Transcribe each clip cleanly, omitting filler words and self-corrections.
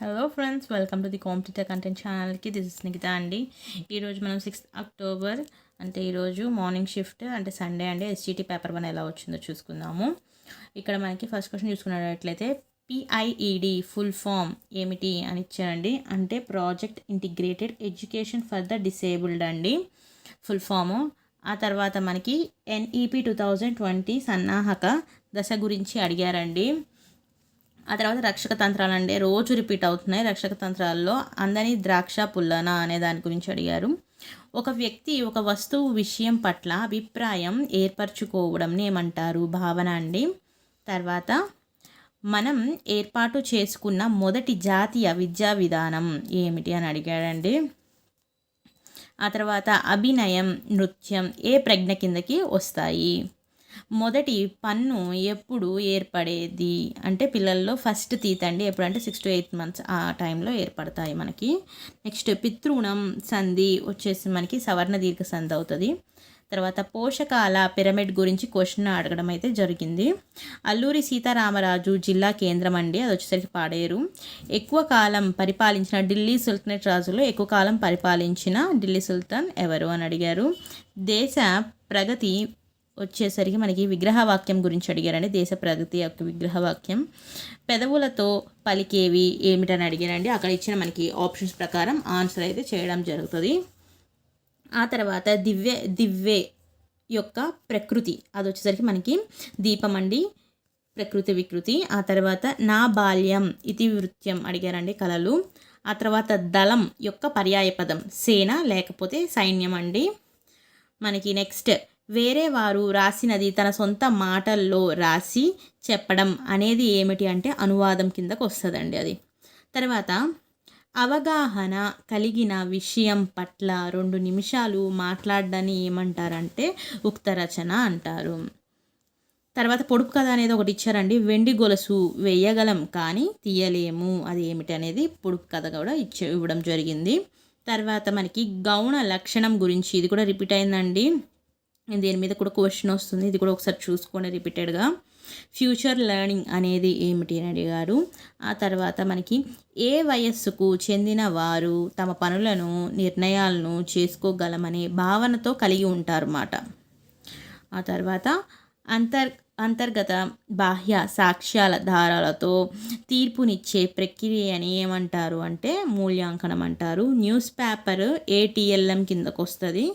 Hello friends, welcome to the competitor content ఛానల్కి. This is Nikhita అండి. ఈరోజు మనం 6th అక్టోబర్ అంటే ఈరోజు మార్నింగ్ షిఫ్ట్ అంటే సండే అండి. ఎస్జిటి పేపర్ 1 ఎలా వచ్చిందో చూసుకుందాము. ఇక్కడ మనకి ఫస్ట్ క్వశ్చన్ చూసుకున్నట్లయితే పిఐఈడి ఫుల్ ఫామ్ ఏమిటి అని ఇచ్చారండి. అంటే project integrated education for the disabled అండి ఫుల్ ఫాము. ఆ తర్వాత మనకి ఎన్ఈపి 2020 సన్నాహక దశ గురించి అడిగారండి. ఆ తర్వాత రక్షక తంత్రాలు అండి, రోజు రిపీట్ అవుతున్నాయి. రక్షక తంత్రాల్లో అందని ద్రాక్ష పుల్లన అనే దాని గురించి అడిగారు. ఒక వ్యక్తి ఒక వస్తువు విషయం పట్ల అభిప్రాయం ఏర్పరచుకోవడంని ఏమంటారు? భావన అండి. తర్వాత మనం ఏర్పాటు చేసుకున్న మొదటి జాతీయ విద్యా విధానం ఏమిటి అని అడిగాడండి. ఆ తర్వాత అభినయం, నృత్యం ఏ ప్రజ్ఞ కిందకి వస్తాయి? మొదటి పన్ను ఎప్పుడు ఏర్పడేది అంటే పిల్లల్లో ఫస్ట్ టీత్ అండి. ఎప్పుడంటే 6 to 8 months ఆ టైంలో ఏర్పడతాయి మనకి. నెక్స్ట్ పితృణం సంధి వచ్చేసి మనకి సవర్ణ దీర్ఘ సంధి అవుతుంది. తర్వాత పోషకాల పిరమిడ్ గురించి క్వశ్చన్ అడగడం అయితే జరిగింది. అల్లూరి సీతారామరాజు జిల్లా కేంద్రం అండి, అది వచ్చేసరికి పాడేరు. ఎక్కువ కాలం పరిపాలించిన ఢిల్లీ సుల్తానేట్ రాజులో ఎక్కువ కాలం పరిపాలించిన ఢిల్లీ సుల్తాన్ ఎవరు అని అడిగారు. దేశ ప్రగతి వచ్చేసరికి మనకి విగ్రహవాక్యం గురించి అడిగారండి. దేశ ప్రగతి యొక్క విగ్రహవాక్యం పెదవులతో పలికేవి ఏమిటని అడిగారండి. అక్కడ ఇచ్చిన మనకి ఆప్షన్స్ ప్రకారం ఆన్సర్ అయితే చేయడం జరుగుతుంది. ఆ తర్వాత దివ్వే యొక్క ప్రకృతి, అది వచ్చేసరికి మనకి దీపం అండి, ప్రకృతి వికృతి. ఆ తర్వాత నా బాల్యం ఇతివృత్యం అడిగారండి, కళలు. ఆ తర్వాత దళం యొక్క పర్యాయపదం సేన లేకపోతే సైన్యం అండి మనకి. నెక్స్ట్ వేరే వారు రాసినది తన సొంత మాటల్లో రాసి చెప్పడం అనేది ఏమిటి అంటే అనువాదం కిందకు వస్తుందండి అది. తర్వాత అవగాహన కలిగిన విషయం పట్ల 2 నిమిషాలు మాట్లాడడాన్ని ఏమంటారంటే ఉక్త రచన అంటారు. తర్వాత పొడుపు కథ అనేది ఒకటి ఇచ్చారండి. వెండి గొలుసు వేయగలం కానీ తీయలేము, అది ఏమిటి అనేది పొడుపు కథ కూడా ఇవ్వడం జరిగింది. తర్వాత మనకి గౌణ లక్షణం గురించి, ఇది కూడా రిపీట్ అయిందండి. దీని మీద కూడా క్వశ్చన్ వస్తుంది, ఇది కూడా ఒకసారి చూసుకోండి రిపీటెడ్గా. ఫ్యూచర్ లెర్నింగ్ అనేది ఏమిటి అని అడిగారు. ఆ తర్వాత మనకి ఏ వయస్సుకు చెందిన వారు తమ పనులను నిర్ణయాలను చేసుకోగలమనే భావనతో కలిగి ఉంటారన్నమాట. ఆ తర్వాత అంతర్గత బాహ్య సాక్ష్యాల ధారాలతో తీర్పునిచ్చే ప్రక్రియని ఏమంటారు అంటే మూల్యాంకనం అంటారు. న్యూస్ పేపర్ ఏటీఎల్ఎం కిందకు వస్తుంది.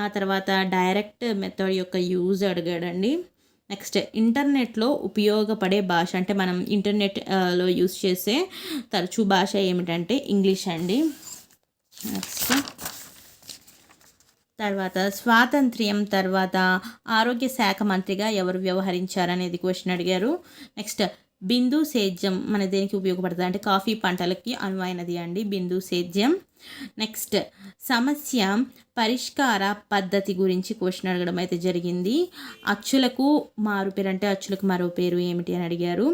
ఆ తర్వాత డైరెక్ట్ మెథడ్ యొక్క యూజ్ అడిగాడండి. నెక్స్ట్ ఇంటర్నెట్లో ఉపయోగపడే భాష అంటే మనం ఇంటర్నెట్లో యూజ్ చేసే తరచూ భాష ఏమిటంటే ఇంగ్లీష్ అండి. నెక్స్ట్ తర్వాత స్వాతంత్ర్యం తర్వాత ఆరోగ్య శాఖ మంత్రిగా ఎవరు వ్యవహరించారనేది క్వశ్చన్ అడిగారు. నెక్స్ట్ బిందు సేద్యం మన దేనికి ఉపయోగపడుతుంది అంటే కాఫీ పంటలకి అనువైనది అండి బిందు సేద్యం. నెక్స్ట్ సమస్య పరిష్కార పద్ధతి గురించి క్వశ్చన్ అడగడం అయితే జరిగింది. అచ్చులకు మారు పేరు అంటే అచ్చులకు మరో పేరు ఏమిటి అని అడిగారు.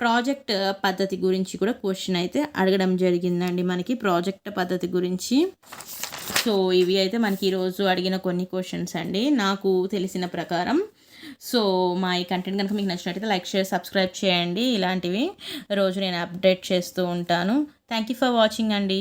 ప్రాజెక్ట్ పద్ధతి గురించి కూడా క్వశ్చన్ అయితే అడగడం జరిగిందండి మనకి ప్రాజెక్ట్ పద్ధతి గురించి. సో ఇవి అయితే మనకి ఈరోజు అడిగిన కొన్ని క్వశ్చన్స్ అండి నాకు తెలిసిన ప్రకారం. సో మా ఈ కంటెంట్ కనుక మీకు నచ్చినట్టయితే లైక్, షేర్, సబ్స్క్రైబ్ చేయండి. ఇలాంటివి రోజు నేను అప్డేట్ చేస్తూ ఉంటాను. థ్యాంక్ యూ ఫర్ వాచింగ్ అండి.